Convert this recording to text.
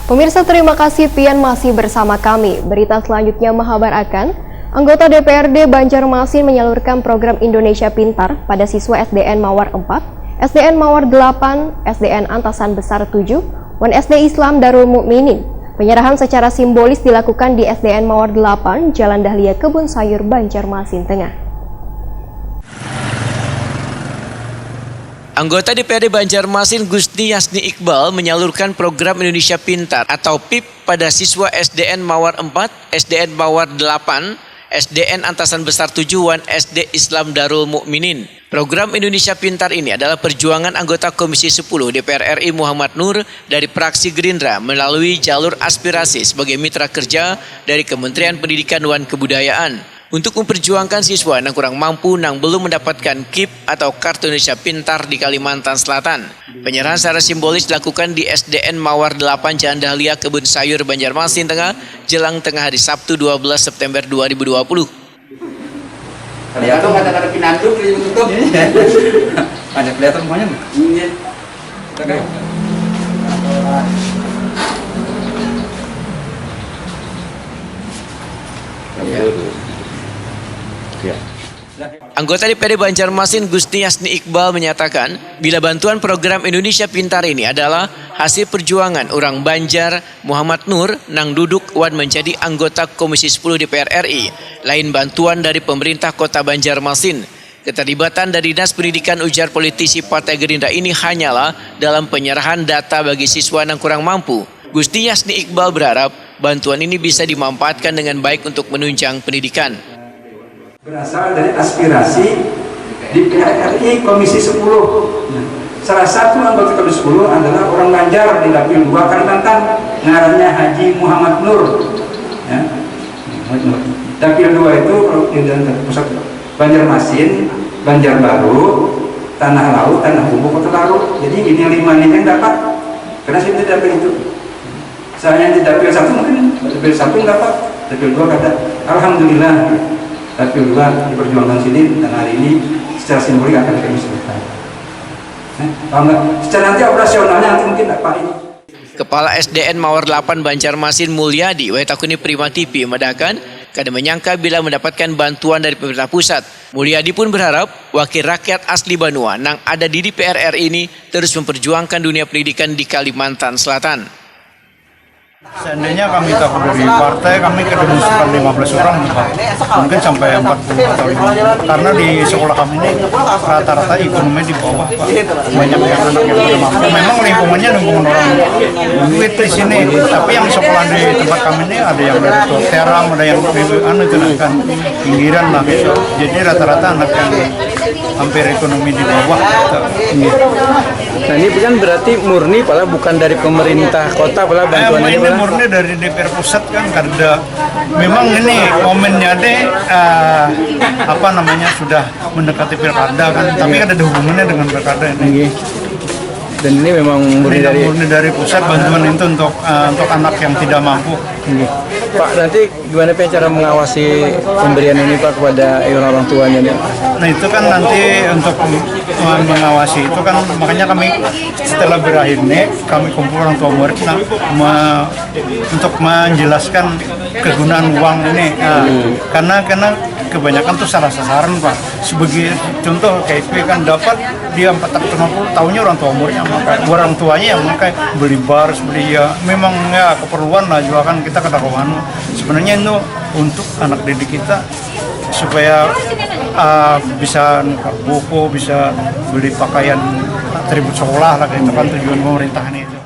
Pemirsa, terima kasih Pian masih bersama kami. Berita selanjutnya mengabarkan, anggota DPRD Banjarmasin menyalurkan program Indonesia Pintar pada siswa SDN Mawar 4, SDN Mawar 8, SDN Antasan Besar 7, dan SD Islam Darul Mukminin. Penyerahan secara simbolis dilakukan di SDN Mawar 8, Jalan Dahlia, Kebun Sayur, Banjarmasin Tengah. Anggota DPRD Banjarmasin Gusti Yasni Iqbal menyalurkan program Indonesia Pintar atau PIP pada siswa SDN Mawar 4, SDN Mawar 8, SDN Antasan Besar 7, dan SD Islam Darul Mukminin. Program Indonesia Pintar ini adalah perjuangan anggota Komisi 10 DPR RI Muhammad Nur dari fraksi Gerindra melalui jalur aspirasi sebagai mitra kerja dari Kementerian Pendidikan dan Kebudayaan untuk memperjuangkan siswa yang kurang mampu yang belum mendapatkan KIP atau Kartu Indonesia Pintar di Kalimantan Selatan. Penyerahan secara simbolis dilakukan di SDN Mawar 8 Jalan Dahlia, Kebun Sayur, Banjarmasin Tengah, jelang tengah hari Sabtu 12 September 2020. Kelihatan kata-kata pinanduk ditutup. Banyak kelihatan semuanya. Iya. Anggota DPRD Banjarmasin Gusti Yasni Iqbal menyatakan, bila bantuan program Indonesia Pintar ini adalah hasil perjuangan orang Banjar Muhammad Nur nang duduk wan menjadi anggota Komisi 10 DPR RI, lain bantuan dari pemerintah Kota Banjarmasin. Keterlibatan dari Dinas Pendidikan ujar politisi Partai Gerindra ini hanyalah dalam penyerahan data bagi siswa yang kurang mampu. Gusti Yasni Iqbal berharap bantuan ini bisa dimanfaatkan dengan baik untuk menunjang pendidikan. Berasal dari aspirasi DPR RI Komisi 10. Salah satu anggota Komisi 10 adalah orang Banjar di Dapil 2 Kalimantan, ngarannya Haji Muhammad Nur. Ya. Dapil 2 itu pusat Banjarmasin, Banjarbaru, Tanah Laut, Tanah Bumbu, Kota Laut. Jadi ini 5 ini yang dapat. Karena saya tidak dapil itu. Saya di Dapil 1 mungkin, Dapil 1 dapat, Dapil 2 kata. Alhamdulillah. Dapil 2 diperjuangkan sini dan hari ini secara simbolik akan kami selesai. Kalau enggak, secara nanti operasionalnya nanti mungkin apa ini. Kepala SDN Mawar 8 Banjarmasin Mulyadi Waitakuni Prima TV memedahkan, kada menyangka bila mendapatkan bantuan dari pemerintah pusat. Mulyadi pun berharap wakil rakyat asli Banua yang ada di DPR RI ini terus memperjuangkan dunia pendidikan di Kalimantan Selatan. Seandainya kami takut dari partai, kami kedemonstrasikan 15 orang, Pak. Mungkin sampai 40 atau 50. Karena di sekolah kami ini rata-rata ekonomi di bawah, Pak. Banyak yang anak yang tidak mampu. Memang lingkungannya lingkungan orang duit di sini. Tapi yang sekolah di tempat kami ini ada yang dari Teram, ada yang dari pinggiran lah. Jadi rata-rata anak yang hampir ekonomi di bawah. Nah ini kan berarti murni, padahal bukan dari pemerintah kota, padahal bantuan ini murni dari DPR pusat kan, karena memang ini momennya deh sudah mendekati pilkada kan, tapi kan ada hubungannya dengan pilkada ini. Dan ini memang murni dari pusat bantuan itu untuk anak yang tidak mampu. Pak, nanti gimana Pak cara mengawasi pemberian ini Pak kepada orang tuanya? Nah itu kan nanti untuk mengawasi itu kan, makanya kami setelah berakhir nih kami kumpul orang tua murid untuk menjelaskan kegunaan uang ini. Karena kebanyakan tuh salah sasaran Pak. Sebagai contoh KIP kan dapat dia 450, tahunnya orang tua muridnya makai, orang tuanya yang makai beli bars, beli ya memang ya keperluan lah juga kan kita ketahuan. Sebenarnya itu untuk anak didik kita supaya bisa buku, bisa beli pakaian atribut sekolah lah, gitu kan tujuan pemerintahan itu.